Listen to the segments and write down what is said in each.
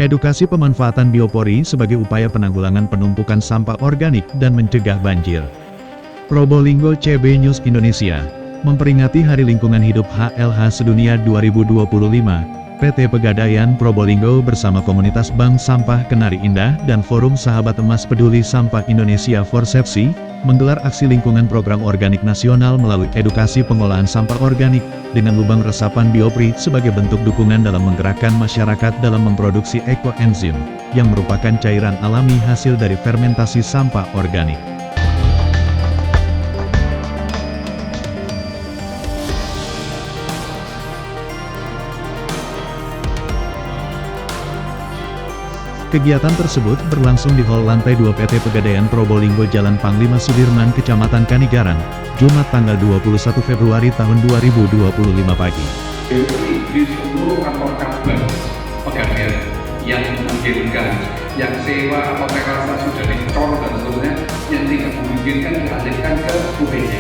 Edukasi pemanfaatan biopori sebagai upaya penanggulangan penumpukan sampah organik dan mencegah banjir. Probolinggo CB News Indonesia memperingati Hari Lingkungan Hidup HLH Sedunia 2025. PT Pegadaian Probolinggo bersama komunitas Bank Sampah Kenari Indah dan Forum Sahabat Emas Peduli Sampah Indonesia Forsepsi menggelar aksi lingkungan program organik nasional melalui edukasi pengolahan sampah organik dengan lubang resapan biopri sebagai bentuk dukungan dalam menggerakkan masyarakat dalam memproduksi ekoenzim yang merupakan cairan alami hasil dari fermentasi sampah organik. Kegiatan tersebut berlangsung di hall lantai 2 PT Pegadaian Probolinggo Jalan Panglima Sudirman, Kecamatan Kanigaran, Jumat tanggal 21 Februari tahun 2025 pagi. Di seluruh kantor cabang Pegadaian yang memungkinkan, yang sewa atau terasa sudah dicor dan seterusnya, yang tidak memungkinkan dialihkan ke UPJ.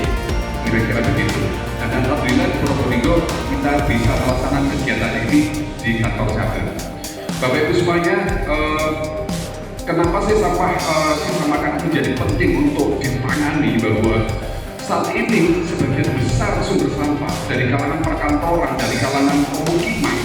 Kira-kira begitu. Dan alhamdulillah di Probolinggo kita bisa melaksanakan kegiatan ini di kantor cabang. Bapak Ibu semuanya, kenapa sih sampah sisa makanan menjadi penting untuk ditangani, bahwa saat ini sebagian besar sumber sampah dari kalangan perkantoran, dari kalangan pemukiman,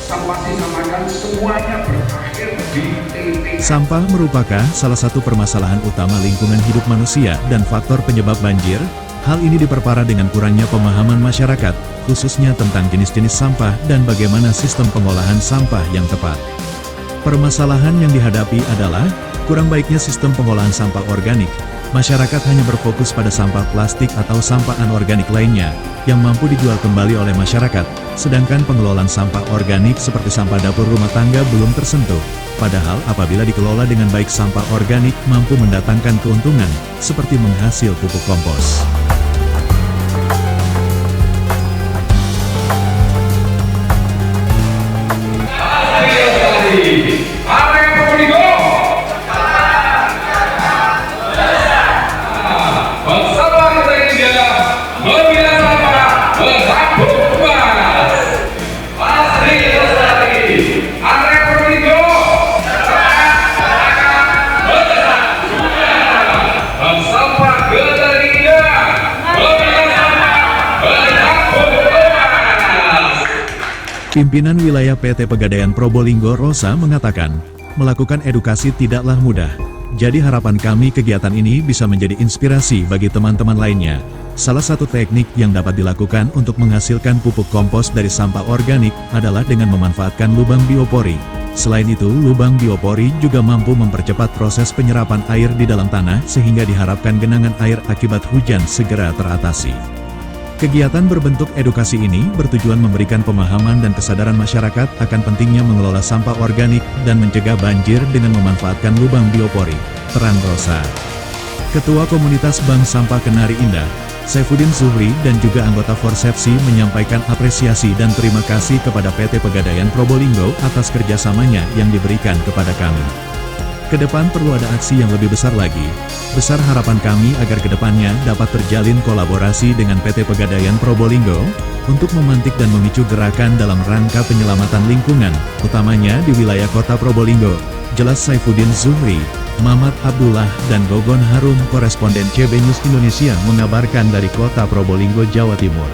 sampah sisa makan semuanya berakhir di TP. Sampah merupakan salah satu permasalahan utama lingkungan hidup manusia dan faktor penyebab banjir. Hal ini diperparah dengan kurangnya pemahaman masyarakat, khususnya tentang jenis-jenis sampah dan bagaimana sistem pengolahan sampah yang tepat. Permasalahan yang dihadapi adalah kurang baiknya sistem pengolahan sampah organik. Masyarakat hanya berfokus pada sampah plastik atau sampah anorganik lainnya yang mampu dijual kembali oleh masyarakat, sedangkan pengelolaan sampah organik seperti sampah dapur rumah tangga belum tersentuh. Padahal apabila dikelola dengan baik, sampah organik mampu mendatangkan keuntungan, seperti menghasil pupuk kompos. Pimpinan wilayah PT Pegadaian Probolinggo Rosa mengatakan, melakukan edukasi tidaklah mudah. Jadi harapan kami kegiatan ini bisa menjadi inspirasi bagi teman-teman lainnya. Salah satu teknik yang dapat dilakukan untuk menghasilkan pupuk kompos dari sampah organik adalah dengan memanfaatkan lubang biopori. Selain itu, lubang biopori juga mampu mempercepat proses penyerapan air di dalam tanah sehingga diharapkan genangan air akibat hujan segera teratasi. Kegiatan berbentuk edukasi ini bertujuan memberikan pemahaman dan kesadaran masyarakat akan pentingnya mengelola sampah organik dan mencegah banjir dengan memanfaatkan lubang biopori, terang Rosa. Ketua Komunitas Bank Sampah Kenari Indah, Saifuddin Zuhri dan juga anggota Forsepsi menyampaikan apresiasi dan terima kasih kepada PT Pegadaian Probolinggo atas kerjasamanya yang diberikan kepada kami. Kedepan perlu ada aksi yang lebih besar lagi. Besar harapan kami agar kedepannya dapat terjalin kolaborasi dengan PT Pegadaian Probolinggo untuk memantik dan memicu gerakan dalam rangka penyelamatan lingkungan, utamanya di wilayah kota Probolinggo. Jelas Saifuddin Zuhri, Mamat Abdullah dan Gogon Harum, koresponden CB News Indonesia mengabarkan dari kota Probolinggo, Jawa Timur.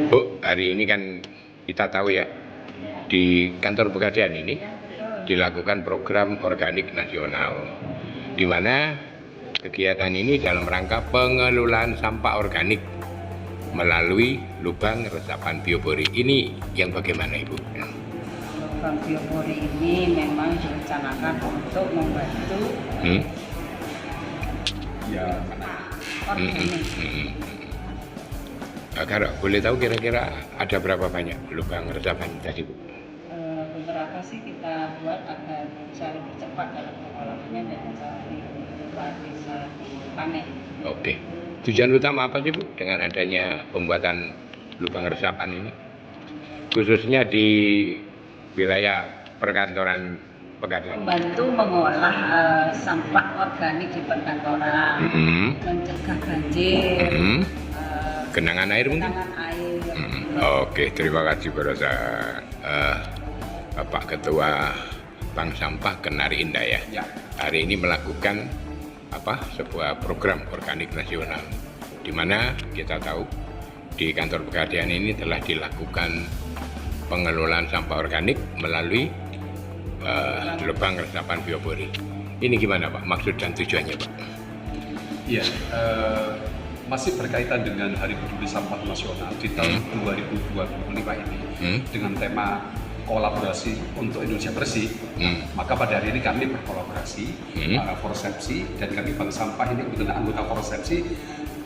Bu, hari ini kan kita tahu ya, di kantor Pegadaian ini dilakukan program organik nasional, di mana kegiatan ini dalam rangka pengelolaan sampah organik melalui lubang resapan biopori. Ini yang bagaimana, Ibu? lubang biopori ini memang direncanakan untuk membantu organik. Kalau boleh tahu kira-kira ada berapa banyak lubang resapan tadi, Bu? Beberapa sih kita buat agar bisa lebih cepat dalam pengolahannya dan bisa panen. Oke. Tujuan utama apa sih, Bu, dengan adanya pembuatan lubang resapan ini? Khususnya di wilayah perkantoran Pegadaian. Membantu mengolah sampah organik di perkantoran, mencegah banjir, genangan air mungkin? genangan air. Oke, terima kasih Bu Rosa. Bapak Ketua Bank Sampah Kenari Indah ya. Hari ini melakukan sebuah program organik nasional, di mana kita tahu di kantor Pegadaian ini telah dilakukan pengelolaan sampah organik melalui lubang resapan biopori. Ini gimana Pak, maksud dan tujuannya Pak? Iya, masih berkaitan dengan Hari Peduli Sampah Nasional di tahun 2025 ini dengan tema kolaborasi untuk Indonesia bersih. Maka pada hari ini kami berkolaborasi Forsepsi, dan kami Bank Sampah ini kebetulan anggota Forsepsi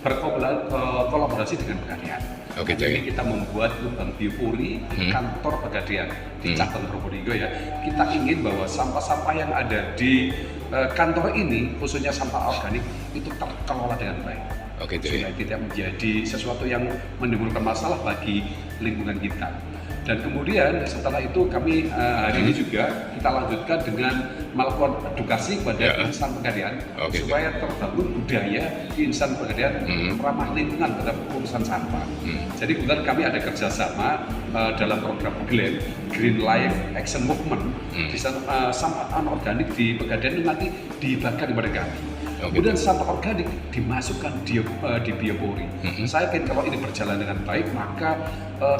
berkolaborasi dengan Pegadaian. Jadi kita membuat lubang biopori di kantor Pegadaian di cabang Probolinggo ya. Kita ingin bahwa sampah-sampah yang ada di kantor ini, khususnya sampah organik, itu terkelola dengan baik. Supaya tidak menjadi sesuatu yang menimbulkan masalah bagi lingkungan kita. Dan kemudian setelah itu kami hari ini juga kita lanjutkan dengan melakukan edukasi kepada insan Pegadaian supaya terbangun budaya di insan Pegadaian ramah lingkungan terhadap urusan sampah. Jadi kemudian kami ada kerjasama dalam program Green Life Action Movement. Di sana sampah anorganik di Pegadaian nanti dibagikan kepada kami. Kemudian sampah organik dimasukkan di biopori. Saya yakin kalau ini berjalan dengan baik, maka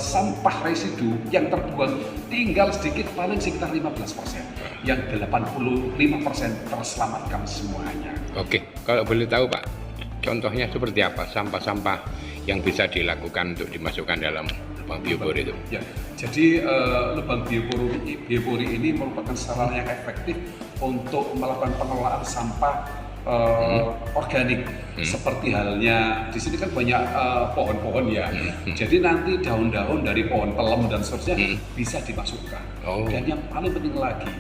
sampah residu yang terbuang tinggal sedikit, paling sekitar 15%. Yang 85% terselamatkan semuanya. Oke, kalau boleh tahu Pak, contohnya seperti apa sampah-sampah yang bisa dilakukan untuk dimasukkan dalam lubang biopori itu? Ya, jadi lubang biopori ini merupakan sarana yang efektif untuk melakukan pengelolaan sampah organik. Seperti halnya di sini kan banyak pohon-pohon ya. Jadi nanti daun-daun dari pohon pelem dan seterusnya bisa dimasukkan. Dan yang paling penting lagi,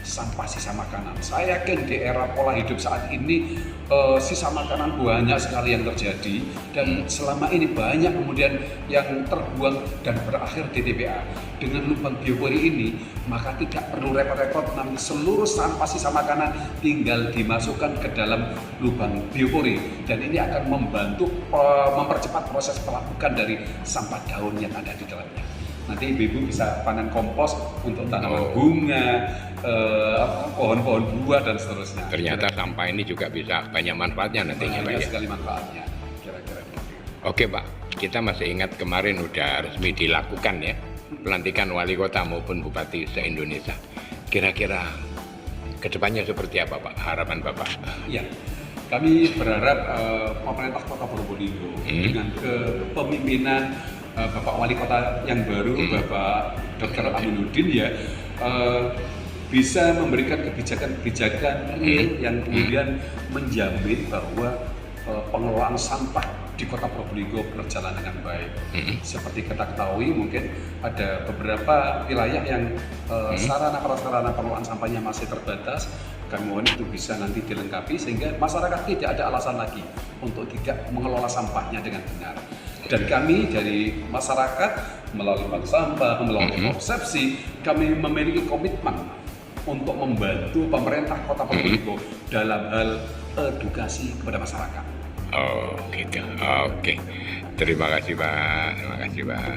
sampah sisa makanan. Saya yakin di era pola hidup saat ini sisa makanan banyak sekali yang terjadi, dan selama ini banyak kemudian yang terbuang dan berakhir di TPA. Dengan lubang biopori ini, maka tidak perlu repot-repot, nanti seluruh sampah sisa makanan tinggal dimasukkan ke dalam lubang biopori, dan ini akan membantu mempercepat proses pelapukan dari sampah daun yang ada di dalamnya. Nanti ibu-ibu bisa panen kompos untuk tanaman bunga, pohon-pohon buah dan seterusnya. Ternyata sampah ini juga bisa banyak manfaatnya nantinya Pak ya. Banyak sekali manfaatnya, kira-kira. Oke Pak, kita masih ingat kemarin udah resmi dilakukan ya pelantikan wali kota maupun bupati se-Indonesia. Kira-kira kedepannya seperti apa Pak, harapan Bapak? Iya, kami berharap pemerintah Kota Probolinggo dengan kepemimpinan Bapak Wali Kota yang baru, Bapak Dr. Aminuddin ya, bisa memberikan kebijakan-kebijakan yang kemudian menjamin bahwa pengelolaan sampah di Kota Probolinggo berjalan dengan baik. Seperti kita ketahui, mungkin ada beberapa wilayah yang sarana-prasarana pengelolaan sampahnya masih terbatas. Kami mohon itu bisa nanti dilengkapi sehingga masyarakat tidak ada alasan lagi untuk tidak mengelola sampahnya dengan benar. Dan kami dari masyarakat melalui Bank Sampah, melalui Forsepsi, kami memiliki komitmen untuk membantu pemerintah Kota Probolinggo dalam hal edukasi kepada masyarakat. Oh gitu, oke. Terima kasih Pak, terima kasih Pak.